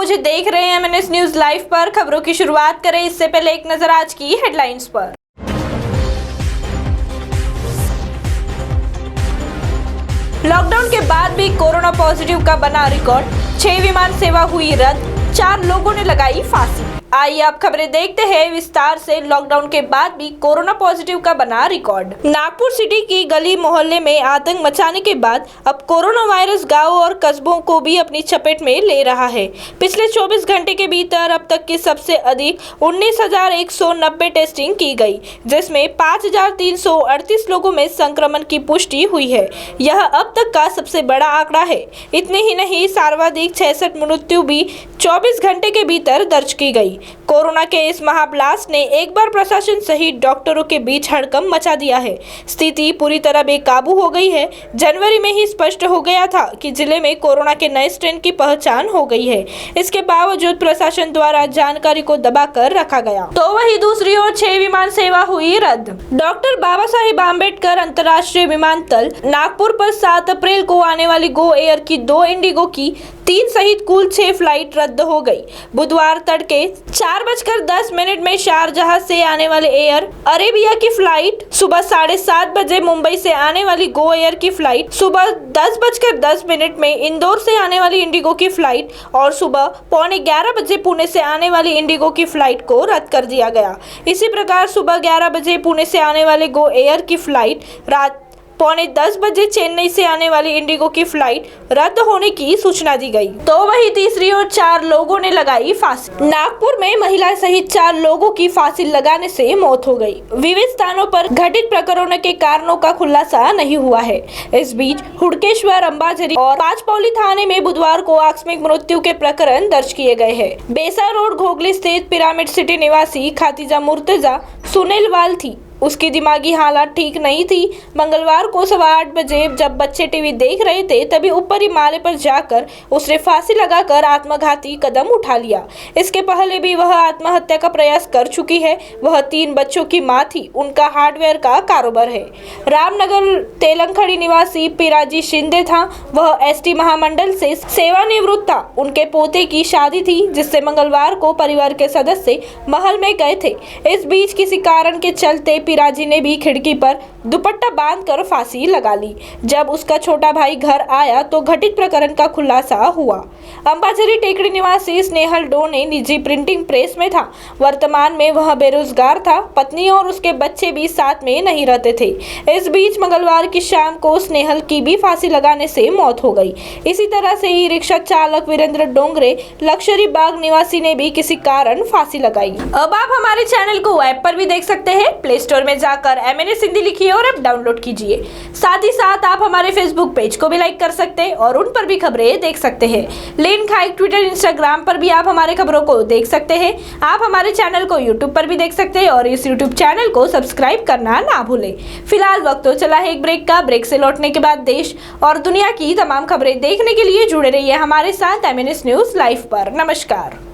मुझे देख रहे हैं एमएनएस न्यूज लाइव पर। खबरों की शुरुआत करें इससे पहले एक नजर आज की हेडलाइंस पर। लॉकडाउन के बाद भी कोरोना पॉजिटिव का बना रिकॉर्ड। 6 विमान सेवा हुई रद्द, 4 लोगों ने लगाई फांसी। आइए अब खबरें देखते हैं विस्तार से। लॉकडाउन के बाद भी कोरोना पॉजिटिव का बना रिकॉर्ड। नागपुर सिटी की गली मोहल्ले में आतंक मचाने के बाद अब कोरोना वायरस गांव और कस्बों को भी अपनी चपेट में ले रहा है। पिछले 24 घंटे के भीतर अब तक की सबसे अधिक 19,190 टेस्टिंग की गई, जिसमें 5,338 लोगों में संक्रमण की पुष्टि हुई है। यह अब तक का सबसे बड़ा आंकड़ा है। इतने ही नहीं, सर्वाधिक 66 मृत्यु भी 24 घंटे के भीतर दर्ज की गई। कोरोना के इस महाब्लास्ट ने एक बार प्रशासन सहित डॉक्टरों के बीच हड़कंप मचा दिया है। स्थिति पूरी तरह बेकाबू हो गई है। जनवरी में ही स्पष्ट हो गया था कि जिले में कोरोना के नए स्ट्रेन की पहचान हो गई है। इसके बावजूद प्रशासन द्वारा जानकारी को दबाकर रखा गया। तो वही दूसरी ओर 6 विमान सेवा हुई रद्द। डॉक्टर बाबा साहेब आम्बेडकर अंतर्राष्ट्रीय विमानतल नागपुर पर 7 अप्रैल को आने वाली गो एयर की 2 इंडिगो की 3 सहित कुल 6 फ्लाइट रद्द हो गई। बुधवार तड़के 4:10 में शारजाह से आने वाले एयर अरेबिया की फ्लाइट, सुबह 7:30 बजे मुंबई से आने वाली गो एयर की फ्लाइट, सुबह 10:10 में इंदौर से आने वाली इंडिगो की फ्लाइट और सुबह 11:15 बजे पुणे से आने वाली इंडिगो की फ्लाइट को रद्द कर दिया गया। इसी प्रकार सुबह 11 बजे पुणे से आने वाले गो एयर की फ्लाइट, रात 9:45 बजे चेन्नई से आने वाली इंडिगो की फ्लाइट रद्द होने की सूचना दी गई। तो वही तीसरी ओर 4 लोगों ने लगाई फांसी। नागपुर में महिला सहित 4 लोगों की फांसी लगाने से मौत हो गई। विविध स्थानों पर घटित प्रकरणों के कारणों का खुलासा नहीं हुआ है। इस बीच हुड़केश्वर, अंबाझरी और पांचपौली थाने में बुधवार को आकस्मिक मृत्यु के प्रकरण दर्ज किए गए हैं। बेसा रोड घोगली स्थित पिरामिड सिटी निवासी खातिजा मुर्तजा सुनेलवाल थी। उसकी दिमागी हालत ठीक नहीं थी। मंगलवार को 8:15 बजे जब बच्चे टीवी देख रहे थे, तभी ऊपरी माले पर जाकर उसने फांसी लगाकर आत्मघाती कदम उठा लिया। इसके पहले भी वह आत्महत्या का प्रयास कर चुकी है। वह 3 बच्चों की मां थी। उनका हार्डवेयर का कारोबार है। रामनगर तेलंखड़ी निवासी पिराजी शिंदे था। वह एसटी महामंडल से सेवानिवृत्त था। उनके पोते की शादी थी, जिससे मंगलवार को परिवार के सदस्य महल में गए थे। इस बीच किसी कारण के चलते पिराजी ने भी खिड़की पर दुपट्टा बांधकर फांसी लगा ली। जब उसका छोटा भाई घर आया तो घटित प्रकरण का खुलासा हुआ। अंबाझरी टेकड़ी निवासी स्नेहल डोने निजी प्रिंटिंग प्रेस में था। वर्तमान में वह बेरोजगार था। पत्नी और उसके बच्चे भी साथ में नहीं रहते थे। इस बीच मंगलवार की शाम को स्नेहल की भी फांसी लगाने से मौत हो गई। इसी तरह से ही रिक्शा चालक वीरेंद्र डोंगरे लक्ष्मी बाग निवासी ने भी किसी कारण फांसी लगाई। अब आप हमारे चैनल को ऐप पर भी देख सकते हैं। प्ले स्टोर में जाकर एमएनएस हिंदी लिखिए और ऐप डाउनलोड कीजिए। साथ ही साथ आप हमारे फेसबुक पेज को भी लाइक कर सकते हैं और उन पर भी खबरें देख सकते हैं। लिंक हाइक ट्विटर, इंस्टाग्राम पर भी आप हमारे खबरों को देख सकते हैं। आप हमारे चैनल को यूट्यूब पर भी देख सकते हैं और इस यूट्यूब चैनल को सब्सक्राइब करना ना भूलें। फिलहाल वक्त तो चला है एक ब्रेक का। ब्रेक से लौटने के बाद देश और दुनिया की तमाम खबरें देखने के लिए जुड़े रहिए हमारे साथ एमएनएस न्यूज लाइव पर। नमस्कार।